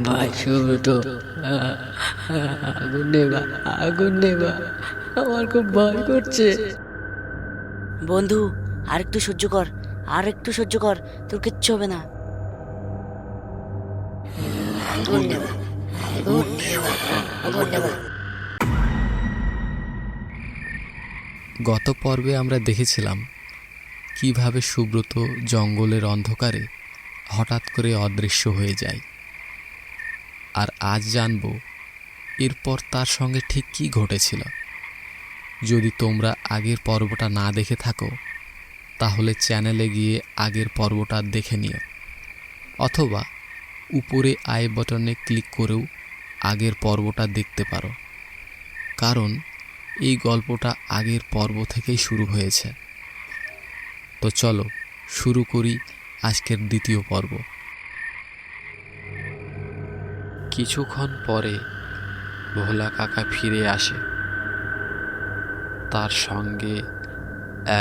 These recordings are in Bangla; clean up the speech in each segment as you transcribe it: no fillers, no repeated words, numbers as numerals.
ভাই সুব্রত, আগুন নেবা, আগুন নেবা, আমার খুব ভয় করছে। বন্ধু, আর একটু সহ্য কর, আর একটু সহ্য কর, তোর কিচ্ছু হবে না। আগুন নেবা, আগুন নেবা, আগুন নেবা। গত পর্বে আমরা দেখেছিলাম কিভাবে সুব্রত জঙ্গলের অন্ধকারে হঠাৎ করে অদৃশ্য হয়ে যায়, আর আজ জানব এরপর তার সঙ্গে ঠিক কী ঘটেছিল। যদি তোমরা আগের পর্বটা না দেখে থাকো তাহলে চ্যানেলে গিয়ে আগের পর্বটা দেখে নিও, অথবা উপরে আই বাটনে ক্লিক করেও আগের পর্বটা দেখতে পারো, কারণ এই গল্পটা আগের পর্ব থেকেই শুরু হয়েছে। তো চলো শুরু করি আজকের দ্বিতীয় পর্ব। কিছুক্ষণ পরে ভোলা কাকা ফিরে আসে, তার সঙ্গে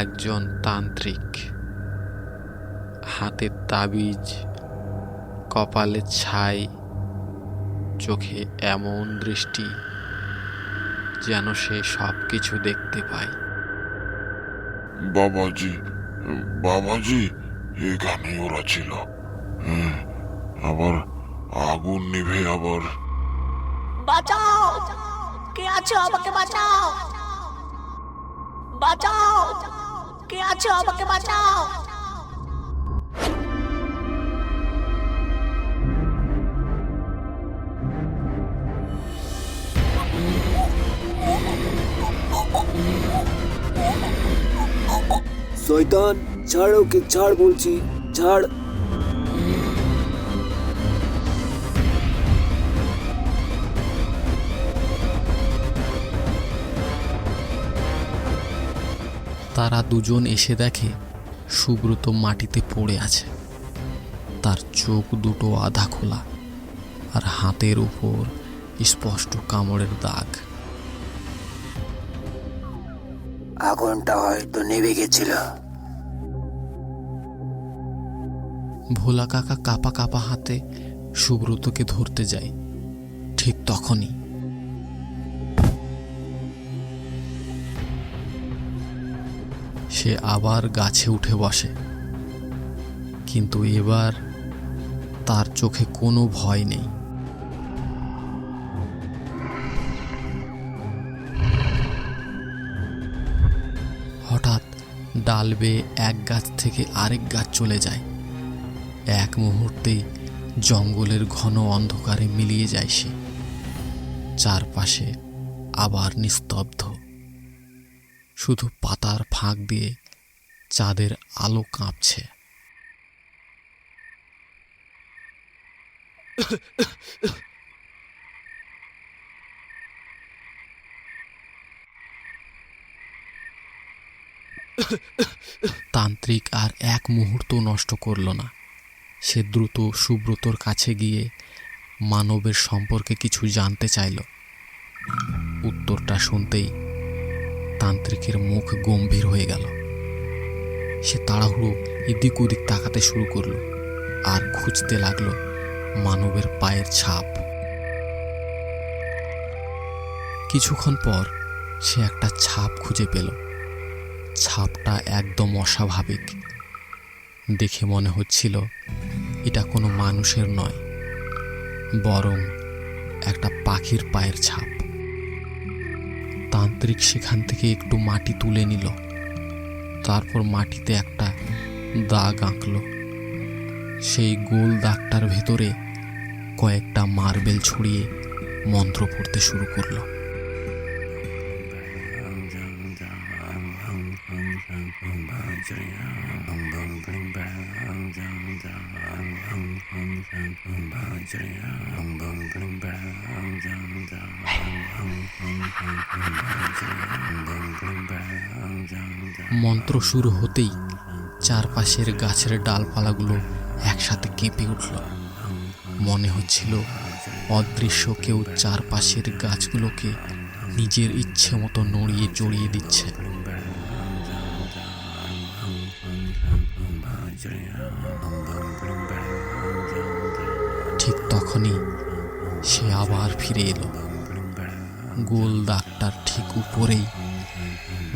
একজন তান্ত্রিক। হাতের তাবিজ, কপালে ছাই, চোখে এমন দৃষ্টি যেন সে সব কিছু দেখতে পায়। বাবাজি, বাবাজি, এখানে ওরা ছিল। হ্যাঁ, আবার আগুন নিভে আবার। বাঁচাও, কে আছো আমাকে বাঁচাও, বাঁচাও, কে আছো আমাকে বাঁচাও। শয়তান, ছাড় ওকে, ছাড় বলছি, ছাড়। তারা দুজন এসে দেখে সুব্রত মাটিতে পড়ে আছে, তার চোখ দুটো আধা খোলা, আর হাতের উপর স্পষ্ট কামড়ের দাগ। আগুনটা হয়তো নেভে গেছিল। ভোলা কাকা কাপা কাপা হাতে সুব্রতকে ধরতে যায়, ঠিক তখনই সে আবার গাছে উঠে বসে, কিন্তু এবার তার চোখে কোনো ভয় নেই। হঠাৎ ডাল বেয়ে এক গাছ থেকে আরেক গাছ চলে যায়, এক মুহূর্তেই জঙ্গলের ঘন অন্ধকারে মিলিয়ে যায় সে। চারপাশে আবার নিস্তব্ধ, শুধু পাতার ফাঁক দিয়ে চাঁদের আলো কাঁপছে। তান্ত্রিক আর এক মুহূর্ত নষ্ট করল না, সে দ্রুত সুব্রতর কাছে গিয়ে মানবের সম্পর্কে কিছু জানতে চাইল। উত্তরটা শুনতেই তান্ত্রিকের মুখ গম্ভীর হয়ে গেল। সে তাড়াহুড়ো এদিক ওদিক তাকাতে শুরু করলো আর খুঁজতে লাগলো মানবের পায়ের ছাপ। কিছুক্ষণ পর সে একটা ছাপ খুঁজে পেল। ছাপটা একদম অস্বাভাবিক, দেখে মনে হচ্ছিল এটা কোনো মানুষের নয়, বরং একটা পাখির পায়ের ছাপ। তান্ত্রিক সেখান থেকে একটু মাটি তুলে নিল, তারপর মাটিতে একটা দাগ আঁকল। সেই গোল দাগটার ভেতরে কয়েকটা মার্বেল ছড়িয়ে মন্ত্র পড়তে শুরু করলো। মন্ত্র শুরু হতেই চারপাশের গাছের ডালপালাগুলো একসাথে কেঁপে উঠল। মনে হচ্ছিল অদৃশ্য কেউ চারপাশের গাছগুলোকে নিজের ইচ্ছে মতো নড়িয়ে চড়িয়ে দিচ্ছে। ঠিক তখনই সে আবার ফিরে এলো। গোল দাগটার ঠিক উপরেই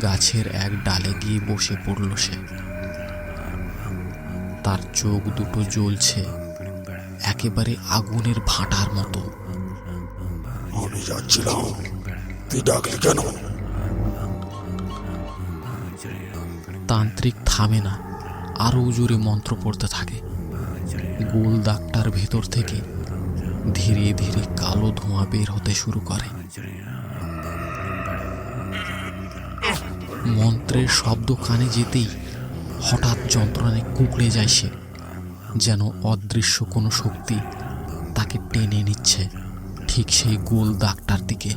গাছের এক ডালে গিয়ে বসে পড়ল সে। তার চোখ দুটো জ্বলছে একেবারে আগুনের ভাঁটার মতো। আমি যাচ্ছিলাম, তুই ডাকলি কেন? তান্ত্রিক থামে না, আরো জোরে মন্ত্র পড়তে থাকে। গোল দাগটার ভেতর থেকে ধীরে ধীরে কালো ধোঁয়া বের হতে শুরু করে। মন্ত্রের শব্দ কানে যেতেই হঠাৎ যন্ত্রণায় কুঁকড়ে যায় সে, যেন অদৃশ্য কোনো শক্তি তাকে টেনে নিচ্ছে ঠিক সেই গোল দাগটার দিকে।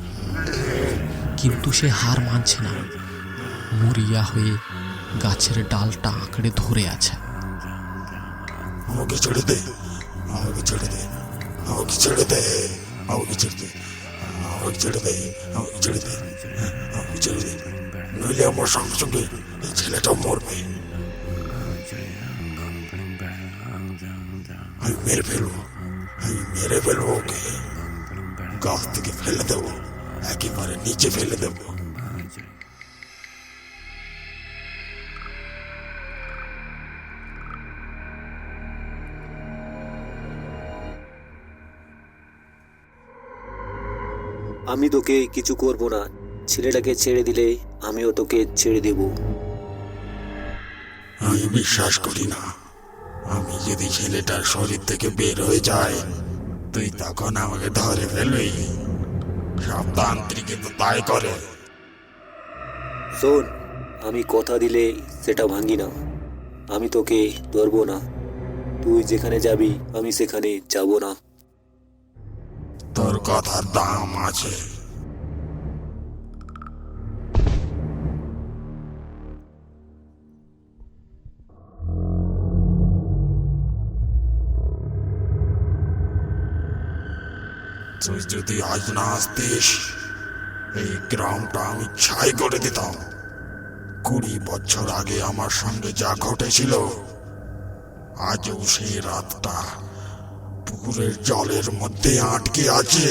কিন্তু সে হার মানছে না, মরিয়া হয়ে গাছের ডালটা আঁকড়ে ধরে আছে। আমাকে ছেড়ে দে, আমাকে ছেড়ে দে, আমাকে ছেড়ে দে, আমাকে ছেড়ে দে, আমাকে ছেড়ে দে, আমাকে ছেড়ে দে, আমাকে ছেড়ে দে, নইলে আমার সঙ্গে সঙ্গে এই ছেলেটা মরবে। আমি মেরে ফেলবো, আমি মেরে ফেলবো ওকে। গাছ থেকে ফেলে দেবো, একেবারে নিচে ফেলে দেবো। আমি তোকে কিছু করব না, ছেলেটাকে ছেড়ে দিলে আমিও তোকে ছেড়ে দেব। আমি বিশ্বাস করি না। আমি যদি ছেলেটার শরীর থেকে বের হয়ে যায়, তুই তখন আমাকে ধরে ফেলবি। সব তান্ত্রিক তো তাই করে। শোন, আমি কথা দিলে সেটা ভাঙি না। আমি তোকে ধরবো না। তুই যেখানে যাবি আমি সেখানে যাব না। তোর কথার দাম আছে। তুই যদি আজ না আসতিস, এই গ্রামটা আমি ছাই করে দিতাম। 20 বছর আগে আমার সঙ্গে যা ঘটেছিল, আজও সেই রাতটা পুকুরের জলের মধ্যে আটকে আছে।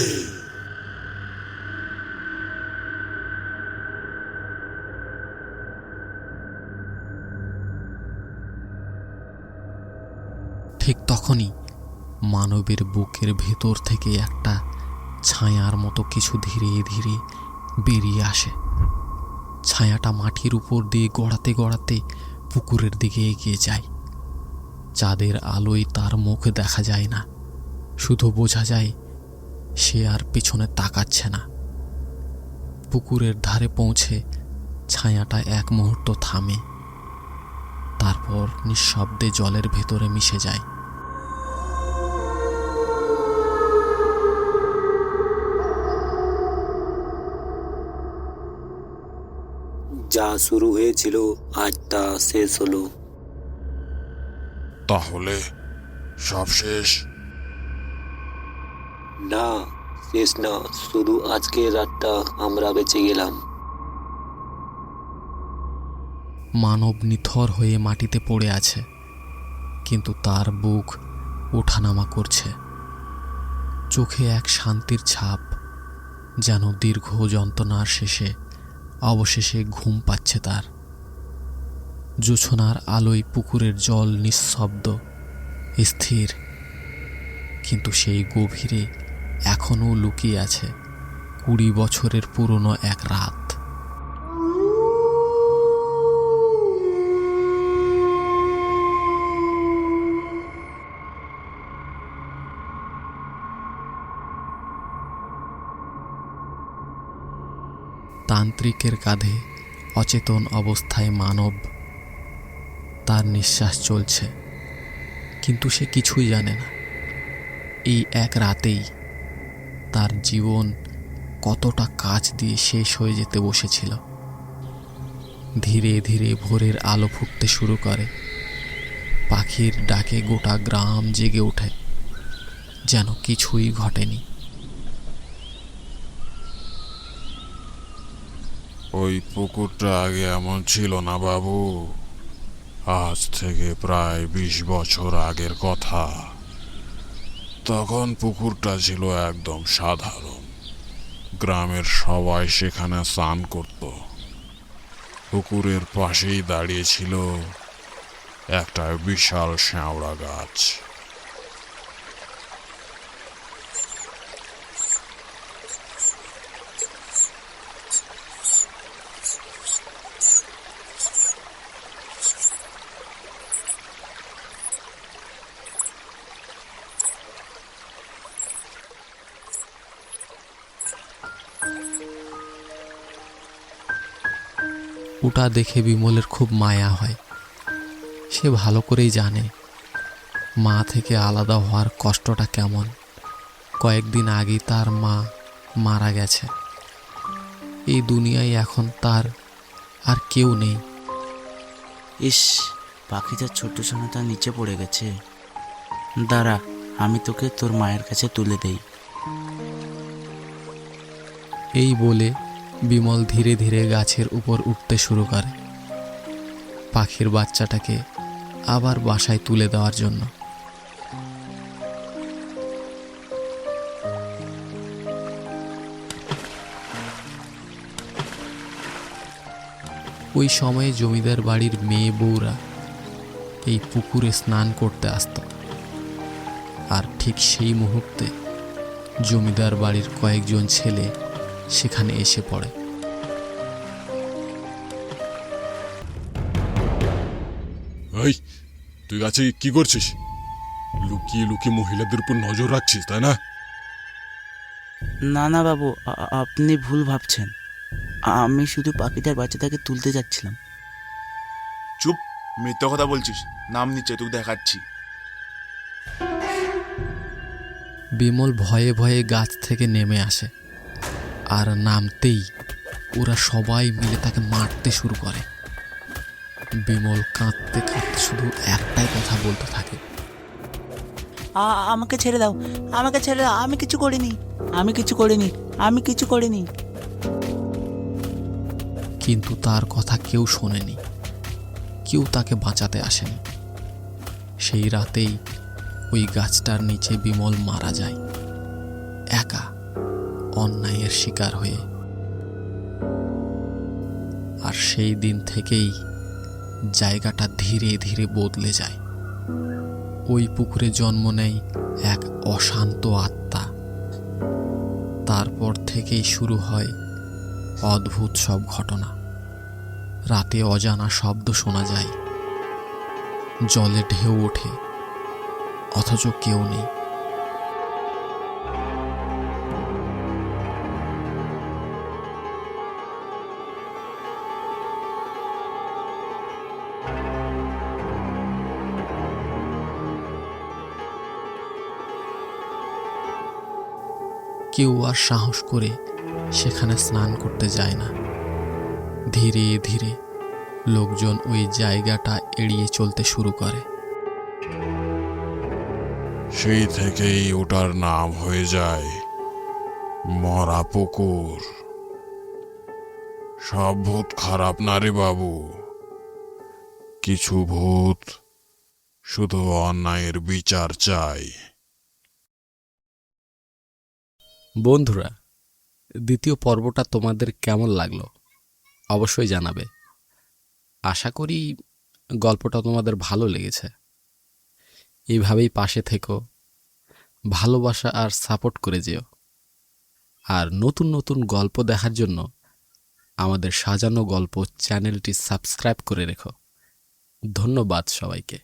ঠিক তখনই মানবের বুকের ভেতর থেকে একটা ছায়ার মতো কিছু ধীরে ধীরে বেরিয়ে আসে। ছায়াটা মাটির উপর দিয়ে গড়াতে গড়াতে পুকুরের দিকে এগিয়ে যায়। চাঁদের আলোয় তার মুখ দেখা যায় না, শুধু বোঝা যায় সে আর পিছনে তাকাচ্ছে না। পুকুরের ধারে পৌঁছে ছায়াটা এক মুহূর্ত থামে, তারপর নিঃশব্দে জলের ভেতরে মিশে যায়। যা শুরু হয়েছিল আজ তা শেষ হলো। তাহলে সব শেষ? না, শেষ না, শুধু আজকের রাতটা আমরা বেঁচে গেলাম। মানব নিথর হয়ে মাটিতে পড়ে আছে, কিন্তু তার বুক ওঠানামা করছে। চোখে এক শান্তির ছাপ, যেন দীর্ঘ যন্ত্রণার শেষে অবশেষে ঘুম পাচ্ছে তার। জোছনার আলোয় পুকুরের জল নিঃশব্দ, স্থির, কিন্তু সেই গভীরে এখনও লুকিয়ে আছে 20 বছরের পুরনো এক রাত। তান্ত্রিকের কাঁধে অচেতন অবস্থায় মানব। তার নিঃশ্বাস চলছে, কিন্তু সে কিছুই জানে না এই এক রাতেই তার জীবন কতটা কাজ দিয়ে শেষ হয়ে যেতে বসেছিল। ধীরে ধীরে ভোরের আলো ফুটতে শুরু করে। পাখির ডাকে গোটা গ্রাম জেগে ওঠে, যেন কিছুই ঘটেনি। ওই পুকুরটা আগে এমন ছিল না বাবু। আজ থেকে প্রায় 20 বছর আগের কথা। তখন পুকুরটা ছিল একদম সাধারণ। গ্রামের সবাই সেখানে স্নান করত। পুকুরের পাশেই দাঁড়িয়ে ছিল একটা বিশাল শ্যাওড়া গাছ। ওটা দেখে বিমলের খুব মায়া হয়। সে ভালো করেই জানে মা থেকে আলাদা হওয়ার কষ্টটা কেমন। কয়েকদিন আগেই তার মা মারা গেছে। এই দুনিয়ায় এখন তার আর কেউ নেই। ইস, পাখিটার ছোট্ট সোনাটা নিচে পড়ে গেছে। দাঁড়া, আমি তোকে তোর মায়ের কাছে তুলে দেই। এই বলে বিমল ধীরে ধীরে গাছের উপর উঠতে শুরু করে, পাখির বাচ্চাটাকে আবার বাসায় তুলে দেওয়ার জন্য। ওই সময়ে জমিদার বাড়ির মেয়ে বউরা এই পুকুরে স্নান করতে আসত। আর ঠিক সেই মুহূর্তে জমিদার বাড়ির কয়েকজন ছেলে সেখানে এসে পড়ে। এই, তুই গাছে কি করছিস? লুকিয়ে লুকিয়ে মহিলাদের উপর নজর রাখছিস, তাই না? না না বাবু, আপনি ভুল ভাবছেন। আমি শুধু পাখিটার বাচ্চাটাকে তুলতে যাচ্ছিলাম। চুপ, মিথ্যা কথা বলছিস। নাম নিচ্ছে, তুই দেখাচ্ছি। বিমল ভয়ে ভয়ে গাছ থেকে নেমে আসে, আর নামতেই ওরা সবাই মিলে তাকে মারতে শুরু করে। বিমল কাঁদতে কাঁদতে শুধু একটাই কথা বলতে থাকে, আমাকে ছেড়ে দাও, আমাকে ছেড়ে দাও, আমি কিছু করিনি, আমি কিছু করিনি, আমি কিছু করিনি। কিন্তু তার কথা কেউ শোনেনি, কেউ তাকে বাঁচাতে আসেনি। সেই রাতেই ওই গাছটার নিচে বিমল মারা যায়, একা, অন্যায়ের শিকার হয়ে। আর সেই দিন থেকেই জায়গাটা ধীরে ধীরে বদলে যায়। ওই পুকুরে জন্ম নেয় এক অশান্ত আত্মা। তারপর থেকেই শুরু হয় অদ্ভুত সব ঘটনা। রাতে অজানা শব্দ শোনা যায়, জলে ঢেউ ওঠে, অথচ কেউ নেই। কেউ আর সাহস করে সেখানে স্নান করতে যায় না। ধীরে ধীরে লোকজন ওই জায়গাটা এড়িয়ে চলতে শুরু করে। সেই থেকেই ওটার নাম হয়ে যায় মরা পুকুর। সব ভূত খারাপ না রে বাবু, কিছু ভূত শুধু অন্যায়ের বিচার চায়। বন্ধুরা, দ্বিতীয় পর্বটা তোমাদের কেমন লাগলো অবশ্যই জানাবে। আশা করি গল্পটা তোমাদের ভালো লেগেছে। এইভাবেই পাশে থেকো, ভালোবাসা আর সাপোর্ট করে যেও। আর নতুন নতুন গল্প দেখার জন্য আমাদের সাজানো গল্প চ্যানেলটি সাবস্ক্রাইব করে রেখো। ধন্যবাদ সবাইকে।